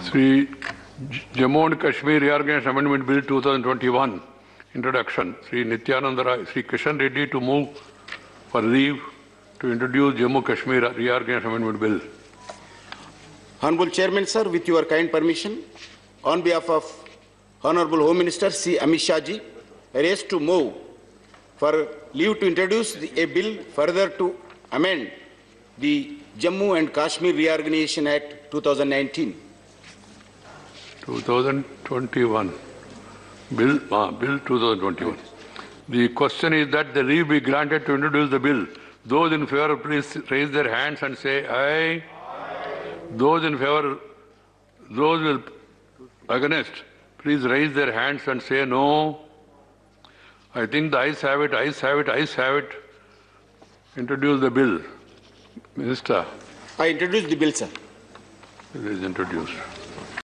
Sri Jammu and Kashmir Reorganization Amendment Bill 2021, Introduction. Sri Nityananda Rai, Sri Kishan Reddy to move for leave to introduce Jammu Kashmir Reorganization Amendment Bill. Honorable Chairman, sir, with your kind permission, on behalf of Honorable Home Minister Sri Amit Shah ji, I raise to move for leave to introduce a bill further to amend the Jammu and Kashmir Reorganization Act 2019. 2021. Bill 2021. The question is that the leave be granted to introduce the bill. Those in favor, please raise their hands and say aye. Those in favor, those against, please raise their hands and say no. I think the ayes have it, ayes have it, ayes have it. Introduce the bill. Minister. I introduce the bill, sir. It is introduced.